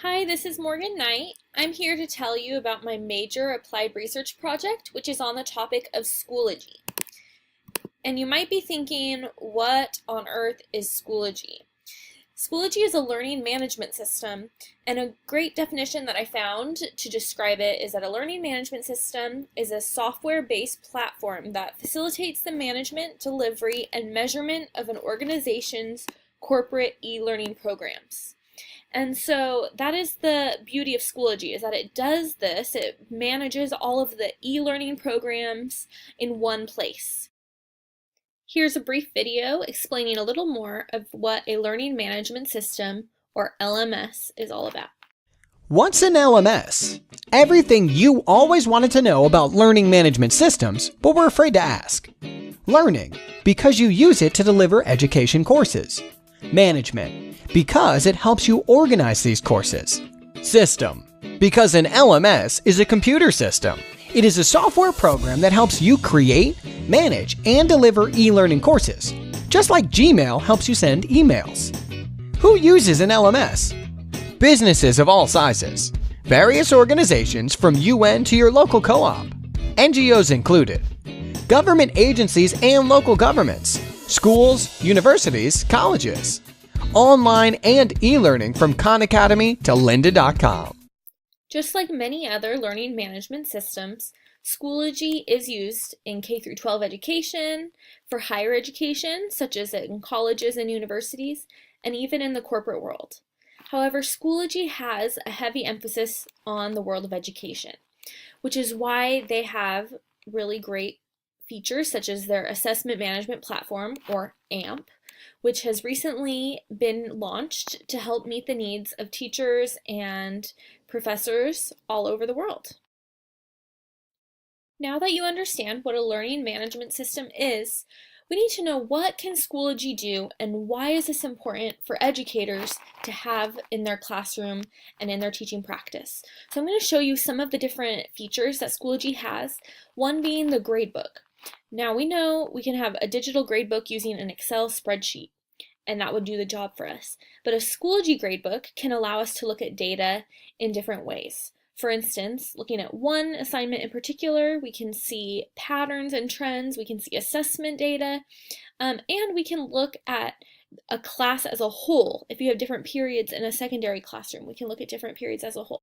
Hi, this is Morgan Knight. I'm here to tell you about my major applied research project, which is on the topic of Schoology. And you might be thinking, what on earth is Schoology? Schoology is a learning management system, and a great definition that I found to describe it is that a learning management system is a software-based platform that facilitates the management, delivery, and measurement of an organization's corporate e-learning programs. And so that is the beauty of Schoology, is that it does this, it manages all of the e-learning programs in one place. Here's a brief video explaining a little more of what a learning management system, or LMS, is all about. What's an LMS? Everything you always wanted to know about learning management systems, but were afraid to ask. Learning, because you use it to deliver education courses. Management, because it helps you organize these courses. System, because an LMS is a computer system. It is a software program that helps you create, manage, and deliver e-learning courses, just like Gmail helps you send emails. Who uses an LMS? Businesses of all sizes. Various organizations from UN to your local co-op. NGOs included. Government agencies and local governments. Schools, universities, colleges. Online and e-learning from Khan Academy to lynda.com. Just like many other learning management systems, Schoology is used in K-12 education, for higher education, such as in colleges and universities, and even in the corporate world. However, Schoology has a heavy emphasis on the world of education, which is why they have really great features such as their assessment management platform, or AMP, which has recently been launched to help meet the needs of teachers and professors all over the world. Now that you understand what a learning management system is, we need to know what can Schoology do and why is this important for educators to have in their classroom and in their teaching practice. So I'm going to show you some of the different features that Schoology has, one being the gradebook. Now we know we can have a digital gradebook using an Excel spreadsheet, and that would do the job for us. But a Schoology gradebook can allow us to look at data in different ways. For instance, looking at one assignment in particular, we can see patterns and trends, we can see assessment data, and we can look at a class as a whole. If you have different periods in a secondary classroom, we can look at different periods as a whole.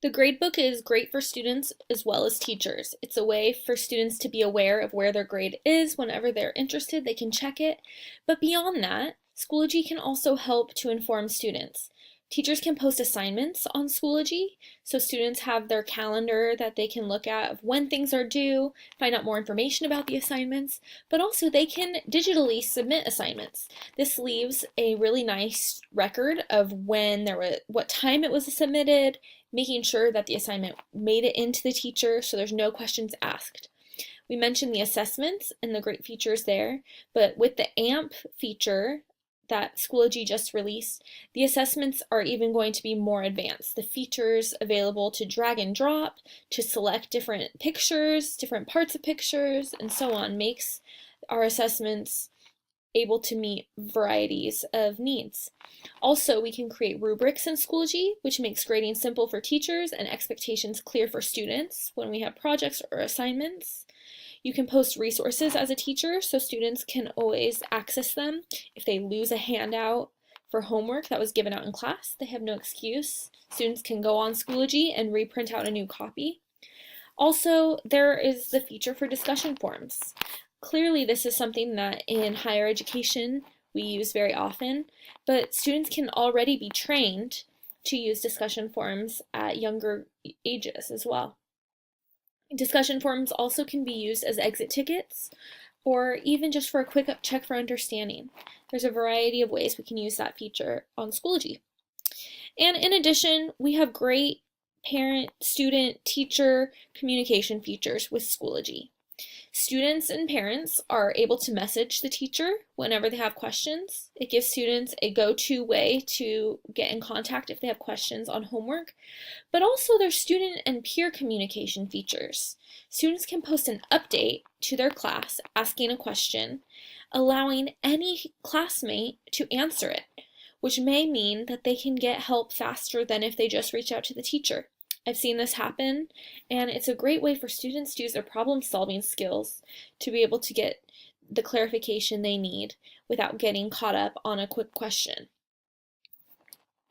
The gradebook is great for students as well as teachers. It's a way for students to be aware of where their grade is. Whenever they're interested, they can check it. But beyond that, Schoology can also help to inform students. Teachers can post assignments on Schoology, so students have their calendar that they can look at of when things are due, find out more information about the assignments, but also they can digitally submit assignments. This leaves a really nice record of what time it was submitted, making sure that the assignment made it into the teacher so there's no questions asked. We mentioned the assessments and the great features there, but with the AMP feature that Schoology just released, the assessments are even going to be more advanced. The features available to drag and drop, to select different pictures, different parts of pictures, and so on, makes our assessments able to meet varieties of needs. Also, we can create rubrics in Schoology, which makes grading simple for teachers and expectations clear for students when we have projects or assignments. You can post resources as a teacher so students can always access them. If they lose a handout for homework that was given out in class, they have no excuse. Students can go on Schoology and reprint out a new copy. Also, there is the feature for discussion forums. Clearly, this is something that in higher education we use very often, but students can already be trained to use discussion forums at younger ages as well. Discussion forums also can be used as exit tickets or even just for a quick check for understanding. There's a variety of ways we can use that feature on Schoology. And in addition, we have great parent, student, teacher communication features with Schoology. Students and parents are able to message the teacher whenever they have questions. It gives students a go-to way to get in contact if they have questions on homework, but also there's student and peer communication features. Students can post an update to their class asking a question, allowing any classmate to answer it. which may mean that they can get help faster than if they just reach out to the teacher. I've seen this happen, and it's a great way for students to use their problem-solving skills to be able to get the clarification they need without getting caught up on a quick question.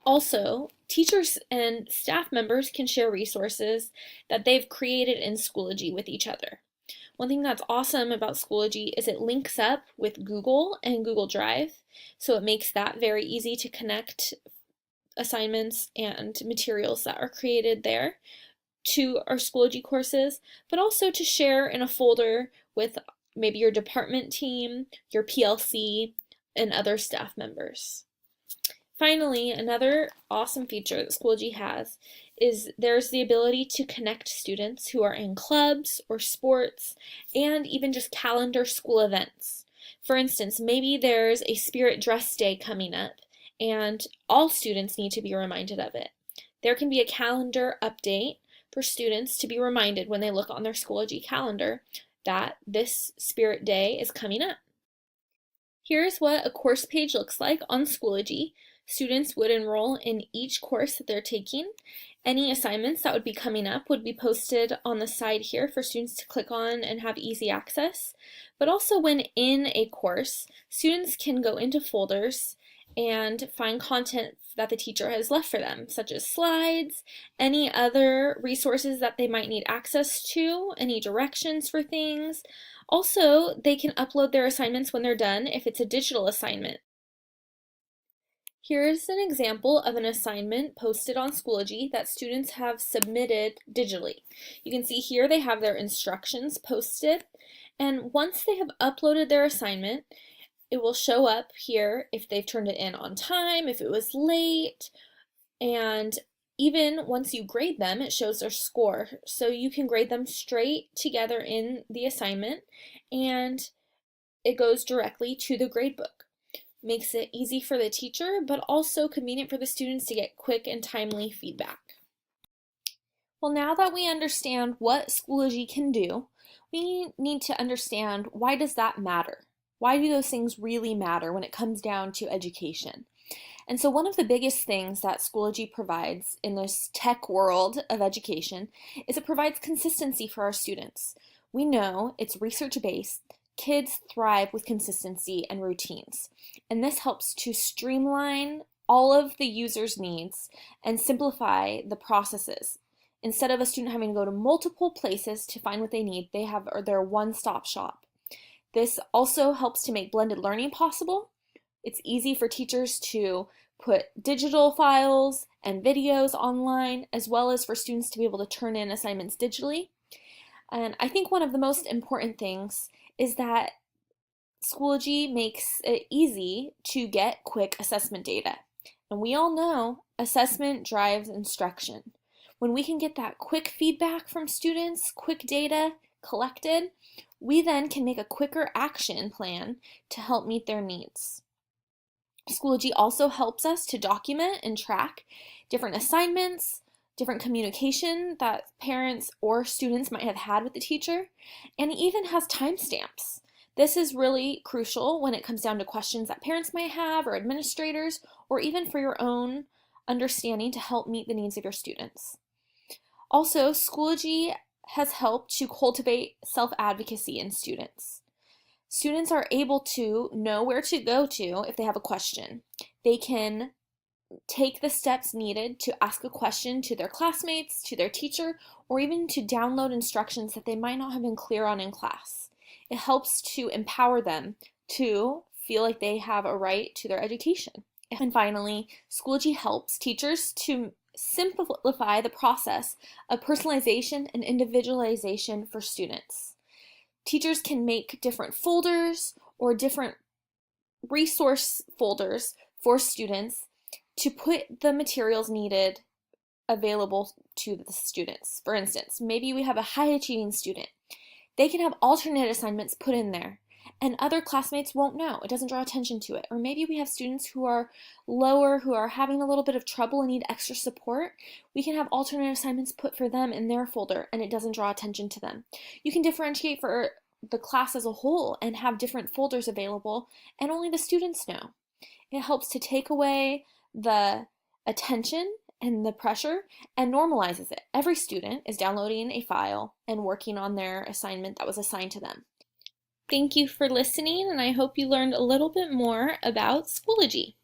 Also, teachers and staff members can share resources that they've created in Schoology with each other. One thing that's awesome about Schoology is it links up with Google and Google Drive, so it makes that very easy to connect assignments and materials that are created there to our Schoology courses, but also to share in a folder with maybe your department team, your PLC, and other staff members. Finally, another awesome feature that Schoology has is there's the ability to connect students who are in clubs or sports and even just calendar school events. For instance, maybe there's a spirit dress day coming up and all students need to be reminded of it. There can be a calendar update for students to be reminded when they look on their Schoology calendar that this spirit day is coming up. Here's what a course page looks like on Schoology. Students would enroll in each course that they're taking. Any assignments that would be coming up would be posted on the side here for students to click on and have easy access. But also when in a course, students can go into folders and find content that the teacher has left for them, such as slides, any other resources that they might need access to, any directions for things. Also, they can upload their assignments when they're done if it's a digital assignment. Here's an example of an assignment posted on Schoology that students have submitted digitally. You can see here they have their instructions posted, and once they have uploaded their assignment, it will show up here if they've turned it in on time, if it was late, and even once you grade them, it shows their score. So you can grade them straight together in the assignment, and it goes directly to the gradebook. Makes it easy for the teacher, but also convenient for the students to get quick and timely feedback. Well, now that we understand what Schoology can do, we need to understand, why does that matter? Why do those things really matter when it comes down to education? And so one of the biggest things that Schoology provides in this tech world of education is it provides consistency for our students. We know it's research-based. Kids thrive with consistency and routines, and this helps to streamline all of the user's needs and simplify the processes. Instead of a student having to go to multiple places to find what they need, they have their one-stop shop. This also helps to make blended learning possible. It's easy for teachers to put digital files and videos online, as well as for students to be able to turn in assignments digitally. And I think one of the most important things is that Schoology makes it easy to get quick assessment data. And we all know assessment drives instruction. When we can get that quick feedback from students, quick data collected, we then can make a quicker action plan to help meet their needs. Schoology also helps us to document and track different assignments, different communication that parents or students might have had with the teacher, and it even has timestamps. This is really crucial when it comes down to questions that parents might have or administrators, or even for your own understanding to help meet the needs of your students. Also, Schoology has helped to cultivate self-advocacy in students. Students are able to know where to go to if they have a question. They can take the steps needed to ask a question to their classmates, to their teacher, or even to download instructions that they might not have been clear on in class. It helps to empower them to feel like they have a right to their education. And finally, Schoology helps teachers to simplify the process of personalization and individualization for students. Teachers can make different folders or different resource folders for students to put the materials needed available to the students. For instance, maybe we have a high achieving student. They can have alternate assignments put in there, and other classmates won't know. It doesn't draw attention to it. Or maybe we have students who are lower, who are having a little bit of trouble and need extra support. We can have alternate assignments put for them in their folder, and it doesn't draw attention to them. You can differentiate for the class as a whole and have different folders available, and only the students know. It helps to take away the attention and the pressure and normalizes it. Every student is downloading a file and working on their assignment that was assigned to them. Thank you for listening, and I hope you learned a little bit more about Schoology.